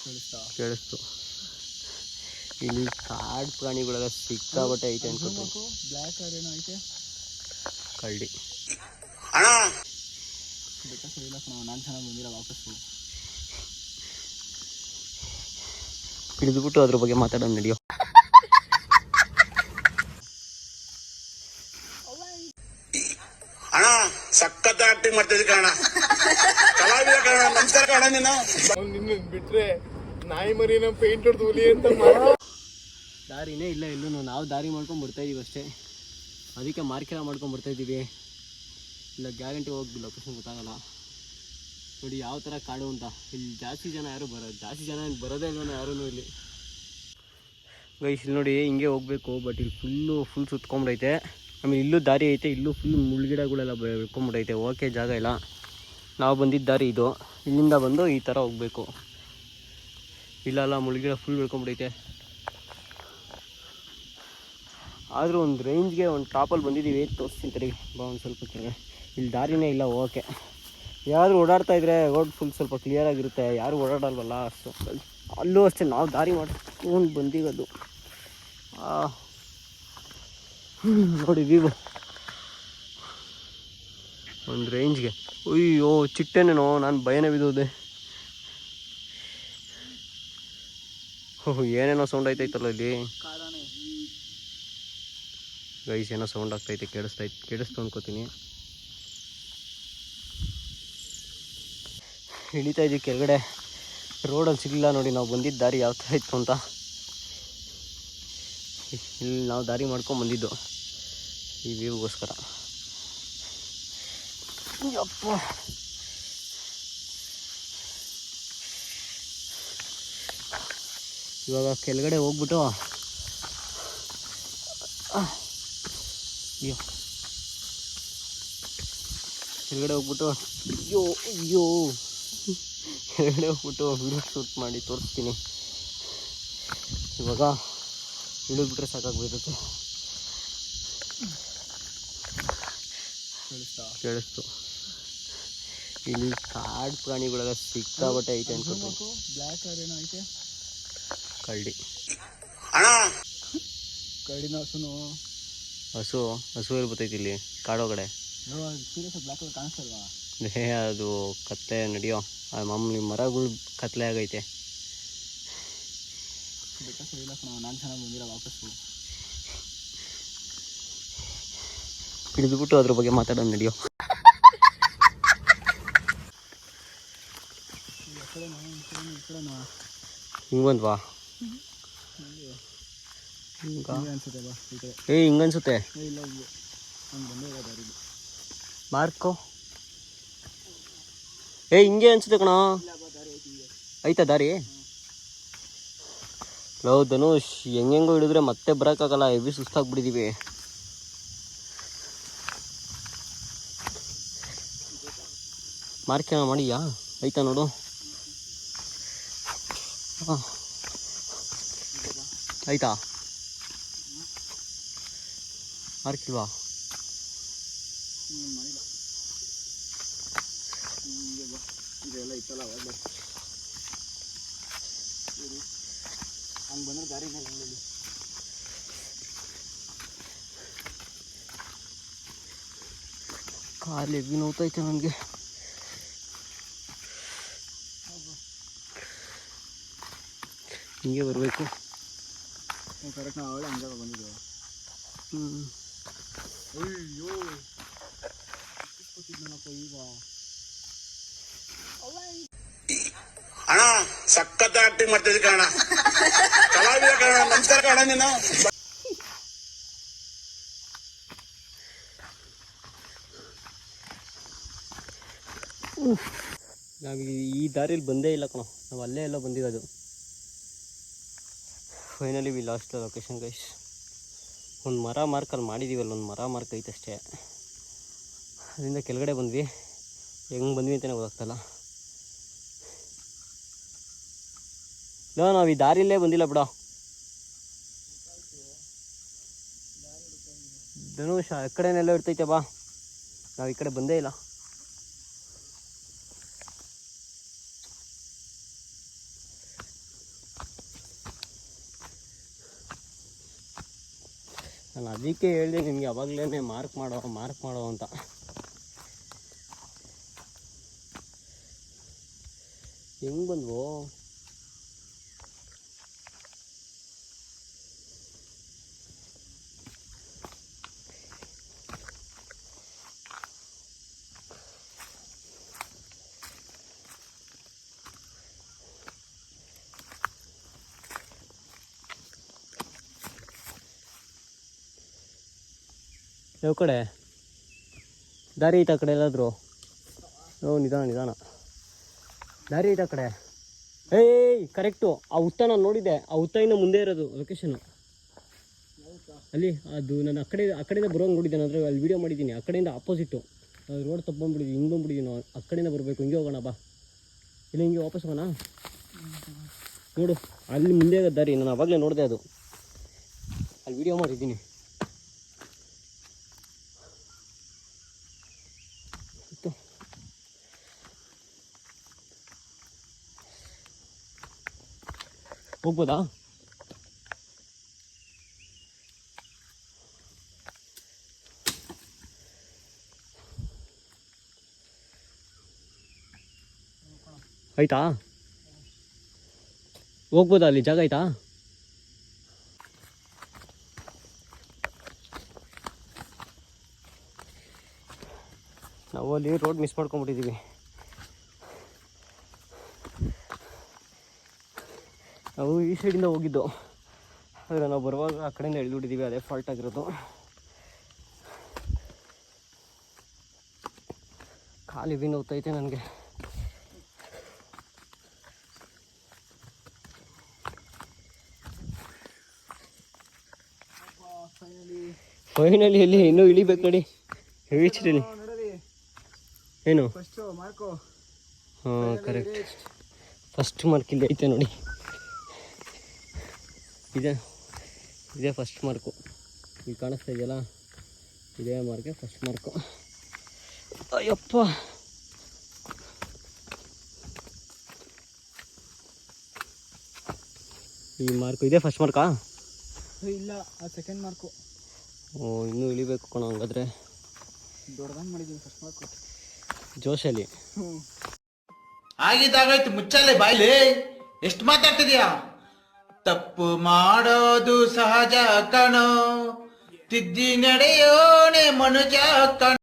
ಕೇಳಿಸ್ತು. ಇಲ್ಲಿ ಕಾಡು ಪ್ರಾಣಿಗಳೆಲ್ಲ ಸಿಕ್ಕಾಬಟ್ಟೆ ಐತೆ ಅನ್ಕೋತೀನಿ. ಬ್ಲ್ಯಾಕ್ ಏನೋ ಐತೆ ಕಳ್ಳಿ ಬೆಟ್ಟ ಸರಿಲ್ಲ ನಾನು ಚೆನ್ನಾಗಿ ಬಂದಿಲ್ಲ ವಾಪಸ್ಸು. ಹಿಡಿದ್ಬಿಟ್ಟು ಅದ್ರ ಬಗ್ಗೆ ಮಾತಾಡೋಣ ನಡೆಯೋ. ಅಣ್ಣ ಸಖತ್ ಆಕ್ಟಿಂಗ್ ಮಾಡ್ತಿದ್ದೆ ಕಣ, ಕಲಾವಿದ ಕಣ. ನಮಸ್ಕಾರ ಕಣ. ನಿನ್ನ ಬಿಟ್ರೆ ನಾಯಿ ಮರಿನ ಪೇಂಟ್ ಹೊಡೆದು ಹುಲಿ ಅಂತ ದಾರಿನೇ ಇಲ್ಲ ಎಲ್ಲೂ. ನಾವು ದಾರಿ ಮಾಡ್ಕೊಂಡು ಬರ್ತಾಯಿದ್ದೀವಿ ಅಷ್ಟೇ. ಅದಕ್ಕೆ ಮಾರ್ಕೆಲ್ಲ ಮಾಡ್ಕೊಂಡು ಬರ್ತಾಯಿದ್ದೀವಿ. ಇಲ್ಲ ಗ್ಯಾರಂಟಿ ಹೋಗಿ ಲೊಕೇಶನ್ ಗೊತ್ತಾಗಲ್ಲ. ನೋಡಿ ಯಾವ ಥರ ಕಾಡು ಅಂತ. ಇಲ್ಲಿ ಜಾಸ್ತಿ ಜನ ಯಾರು ಜಾಸ್ತಿ ಜನ ಬರೋದೇ ಇಲ್ವೋ ಯಾರೂ ಇಲ್ಲಿ. ಗೈಸ್ ಇಲ್ಲಿ ನೋಡಿ ಹಿಂಗೆ ಹೋಗಬೇಕು. ಬಟ್ ಇಲ್ಲಿ ಫುಲ್ ಸುತ್ಕೊಂಬಿಡೈತೆ. ಆಮೇಲೆ ಇಲ್ಲೂ ದಾರಿ ಐತೆ. ಇಲ್ಲೂ ಫುಲ್ ಮುಳ್ಗಿಡಗಳೆಲ್ಲ ಬೆಳ್ಕೊಂಬಿಡೈತೆ. ಓಕೆ ಜಾಗ ಇಲ್ಲ. ನಾವು ಬಂದಿದ್ದ ದಾರಿ ಇದು. ಇಲ್ಲಿಂದ ಬಂದು ಈ ಥರ ಹೋಗಬೇಕು. ಇಲ್ಲಲ್ಲ ಮುಳ್ಗಿಡ ಫುಲ್ ಬೆಳ್ಕೊಂಬಿಡೈತೆ. ಆದರೂ ಒಂದು ರೇಂಜ್ಗೆ ಒಂದು ಟಾಪಲ್ಲಿ ಬಂದಿದ್ದೀವಿ. ತೋರಿಸ್ತೀನಿ ತಡಿ ಬಾ ಒಂದು ಸ್ವಲ್ಪ ಕೆಳಗೆ. ಇಲ್ಲಿ ದಾರಿನೇ ಇಲ್ಲ ಓಕೆ. ಯಾರಾದರೂ ಓಡಾಡ್ತಾಯಿದ್ರೆ ರೋಡ್ ಫುಲ್ ಸ್ವಲ್ಪ ಕ್ಲಿಯರಾಗಿರುತ್ತೆ. ಯಾರು ಓಡಾಡಲ್ವಲ್ಲ ಅಷ್ಟು. ಅಲ್ಲೂ ಅಷ್ಟೇ ನಾವು ದಾರಿ ಮಾಡ್ಕೊಂಡು ಬಂದಿರೋದು. ನೋಡಿ ವ್ಯೂ ಒಂದು ರೇಂಜ್ಗೆ. ಅಯ್ಯೋ ಚಿಟ್ಟೆನೇನೋ, ನಾನು ಭಯನೇ ಬಿದ್ದೋದೆ. ಓಹ್ ಏನೇನೋ ಸೌಂಡ್ ಆಯ್ತೈತಲ್ಲ ಇಲ್ಲಿ. ಗೈಸ್ ಏನೋ ಸೌಂಡ್ ಆಗ್ತೈತೆ, ಕೇಳಿಸ್ತು ಅನ್ಕೋತೀನಿ. ಇಳಿತಾ ಇದ್ದೀವಿ ಕೆಳಗಡೆ. ರೋಡಲ್ಲಿ ಸಿಗಲಿಲ್ಲ ನೋಡಿ ನಾವು ಬಂದಿದ್ದ ದಾರಿ ಯಾವ ಥರ ಇತ್ತು ಅಂತ. ಇಲ್ಲಿ ನಾವು ದಾರಿ ಮಾಡ್ಕೊಂಡು ಬಂದಿದ್ದು ಈ ವ್ಯೂಗೋಸ್ಕರ. ಯಪ್ಪ ಇವಾಗ ಕೆಳಗಡೆ ಹೋಗ್ಬಿಟ್ಟು ಕೆಳಗಡೆ ಹೋಗ್ಬಿಟ್ಟು ಕೆಳಗಡೆ ಹೋಗ್ಬಿಟ್ಟು ವಿಡಿಯೋ ಶೂಟ್ ಮಾಡಿ ತೋರಿಸ್ತೀನಿ. ಇವಾಗ ಇಳಿದ್ಬಿಟ್ರೆ ಸಾಕಾಗ್ಬಿಡುತ್ತೆ. ಕೇಳಿಸ್ತು. ಇಲ್ಲಿ ಕಾಡು ಪ್ರಾಣಿಗಳೆಲ್ಲ ಸಿಕ್ಕಾಬಟ್ಟೆ ಐತೆ ಅನ್ಕೋತೀನಿ. ಬ್ಲ್ಯಾಕ್ ಏನೋ ಐತೆ ಕಳ್ಳಿ. ಕಳ್ಳಿನ ಹಸು ಇರ್ಬತ್ತೈತಿ ಇಲ್ಲಿ ಕಾಡೊಳಗಡೆ. ಬ್ಲ್ಯಾಕ್ ಕಾಣಿಸ್ತಲ್ವಾ? ಅದು ಕತ್ಲೆ ನಡೆಯೋ ಮಾಮೂಲಿ ಮರಗಳು ಕತ್ಲೆ ಆಗೈತೆ. ಬೆಟ್ಟ ಸರಿಲ್ಲ ನಾನು ಚೆನ್ನಾಗಿ ಬಂದಿಲ್ಲ ವಾಪಸ್ಸು. ಹಿಡಿದ್ಬಿಟ್ಟು ಅದ್ರ ಬಗ್ಗೆ ಮಾತಾಡೋಣ ನಡೆಯೋ. ಹಿಂಗಂದ್ವಾ ಹಿಂಗನ್ಸುತ್ತೆ. ಮಾರ್ಕೋ ಹಿಂಗೆ ಅನ್ಸುತ್ತೆ ಕಣ. ಐತಾ ದಾರಿ? ಲೋ ಧನುಷ್ ಹೆಂಗೆಂಗೋ ಹಿಡಿದ್ರೆ ಮತ್ತೆ ಬರೋಕ್ಕಾಗಲ್ಲ. ಹೆವಿ ಸುಸ್ತಾಗ್ಬಿಟ್ಟಿದ್ದೀವಿ. ಮಾರ್ಕ್ ಮಾಡಿಯಾ? ಐತಾ ನೋಡು. ಹಾಂ ಆಯ್ತಾ? ಮಾರ್ಕ್ ಇಲ್ವಾ? ಇದೆಲ್ಲ ಇತ್ತಲ್ಲ ಅವಾಗ ಹಂಗೆ ಬಂದ್ರೆ ದಾರಿ ಕಾಲು ಹೆವಿ ನೋವ್ತೈತೆ ನನಗೆ. ಹಿಂಗೆ ಬರಬೇಕು. ಕರೆಕ್ಟ್ ನಾವು ಅವಳೆ ಹಂಗೆ ಬಂದಿದ್ದೇವೆ. ಅಯ್ಯೋ ಈಗ ಅಣ್ಣ ಸಖತ್ ಆಕ್ಟಿಂಗ್ ಮಾಡ್ತಿದ್ದೆ ಕಣ, ಕಲಾವಿದ ಕಣ. ನಮಸ್ಕಾರ ಕಣ. ನೀನು ನಾವು ಈ ದಾರಿಯಲ್ಲಿ ಬಂದೇ ಇಲ್ಲ ಕಣೋ. ನಾವು ಅಲ್ಲೇ ಎಲ್ಲ ಬಂದಿರೋದು. Finally we last location guys. ಒಂದು ಮರ ಮಾರ್ಕಲ್ಲಿ ಮಾಡಿದ್ದೀವಲ್ಲ, ಒಂದು ಮರ ಮಾರ್ಕ್ ಐತಷ್ಟೇ. ಅದರಿಂದ ಕೆಳಗಡೆ ಬಂದ್ವಿ. ಹೆಂಗೆ ಬಂದ್ವಿ ಅಂತಲೇ ಗೊತ್ತಾಗ್ತಲ್ಲ. ನಾವು ಈ ದಾರಿಯಲ್ಲೇ ಬಂದಿಲ್ಲ ಬಿಡೋ. ಧನುಷ್ ಆ ಕಡೆನೆಲ್ಲ ಇರ್ತೈತೆ ಬಾ. ನಾವು ಈ ಕಡೆ ಬಂದೇ ಇಲ್ಲ. ನಾನು ಅದಕ್ಕೆ ಹೇಳಿದೆ ನಿನಗೆ ಅವಾಗಲೇ ಮಾರ್ಕ್ ಮಾಡೋ ಅಂತ. ಹೆಂಗೆ ಬಂದ್ವು? ಯಾವ ಕಡೆ ದಾರಿ ಐತೆ ಆ ಕಡೆ ಎಲ್ಲಾದರೂ? ನಿಧಾನ ದಾರಿ ಐತೆ ಆ ಕಡೆ. ಏಯ್ ಕರೆಕ್ಟು, ಆ ಹುತ್ತ ನಾನು ನೋಡಿದ್ದೆ, ಆ ಹುತ್ತಿನ ಮುಂದೆ ಇರೋದು ಲೊಕೇಶನು. ಅಲ್ಲಿ ಅದು ನಾನು ಆ ಕಡೆಯಿಂದ ಬರೋಂಗೆ ನೋಡಿದ್ದೇನೆ, ಅಂದರೆ ಅಲ್ಲಿ ವೀಡಿಯೋ ಮಾಡಿದ್ದೀನಿ. ಆ ಕಡೆಯಿಂದ ಆಪೋಸಿಟ್ಟು ರೋಡ್ ತಪ್ಪು ಬಂದ್ಬಿಟ್ಟಿದ್ದೀನಿ, ಹಿಂಗೆ ಬಂದ್ಬಿಟ್ಟಿದ್ದೀನಿ ನಾವು. ಆ ಕಡೆಯಿಂದ ಬರಬೇಕು, ಹಿಂಗೆ ಹೋಗೋಣ ಬಾ. ಇಲ್ಲ ಹಿಂಗೆ ವಾಪಸ್ ಹೋಗೋಣ ನೋಡು, ಅಲ್ಲಿ ಮುಂದೆ ಇರೋ ದಾರಿ ನಾನು ಆವಾಗಲೇ ನೋಡಿದೆ, ಅದು ಅಲ್ಲಿ ವೀಡಿಯೋ ಮಾಡಿದ್ದೀನಿ. ಹೋಗ್ಬೋದಾ? ಆಯ್ತಾ? ಹೋಗ್ಬೋದಾ? ಅಲ್ಲಿ ಜಾಗ ಆಯ್ತಾ? ನಾವು ಅಲ್ಲಿ ರೋಡ್ ಮಿಸ್ ಮಾಡ್ಕೊಂಡ್ಬಿಟ್ಟಿದ್ದೀವಿ. ನಾವು ಈ ಸೈಡಿಂದ ಹೋಗಿದ್ದು, ಆದರೆ ನಾವು ಬರುವಾಗ ಆ ಕಡೆಯಿಂದ ಎಳ್ದುಬಿಟ್ಟಿದ್ದೀವಿ. ಅದೇ ಫಾಲ್ಟ್ ಆಗಿರೋದು. ಕಾಲು ಹೆವಿ ನೋವ್ತೈತೆ ನನಗೆ. ಫೈನಲಿ ಎಲ್ಲಿ ಇನ್ನೂ ಇಳಿಬೇಕು ನೋಡಿ. ರೀಚ್ರಲ್ಲಿ ಏನು? ಹಾಂ ಕರೆಕ್ಟ್, ಫಸ್ಟ್ ಮಾರ್ಕ್ ಇಲ್ಲಿ ಐತೆ ನೋಡಿ. ಇದೇ ಫಸ್ಟ್ ಮಾರ್ಕು. ಈಗ ಕಾಣಿಸ್ತಾ ಇದೆಯಲ್ಲ, ಇದೇ ಮಾರ್ಕೆ ಫಸ್ಟ್ ಮಾರ್ಕು. ಅಯ್ಯಪ್ಪ, ಈ ಮಾರ್ಕು ಇದೇ ಫಸ್ಟ್ ಮಾರ್ಕಾ? ಇಲ್ಲ, ಆ ಸೆಕೆಂಡ್ ಮಾರ್ಕು. ಓ, ಇನ್ನೂ ಇಳಿಬೇಕು ಕಣ. ಹಂಗಾದ್ರೆ ದೊಡ್ಡದಂಗೆ ಮಾಡಿದ್ದೀನಿ ಫಸ್ಟ್ ಮಾರ್ಕು ಜೋಶಲ್ಲಿ. ಆಗಿದ್ದಾಗಾಯ್ತು, ಮುಚ್ಚಲೆ ಬಾಯ್ಲಿ. ಎಷ್ಟು ಮಾತಾಡ್ತಿದ್ಯಾ? ತಪ್ಪು ಮಾಡೋದು ಸಹಜ ಕಣೋ, ತಿದ್ದಿ ನಡೆಯೋಣೆ ಮನುಜ ಕಣ.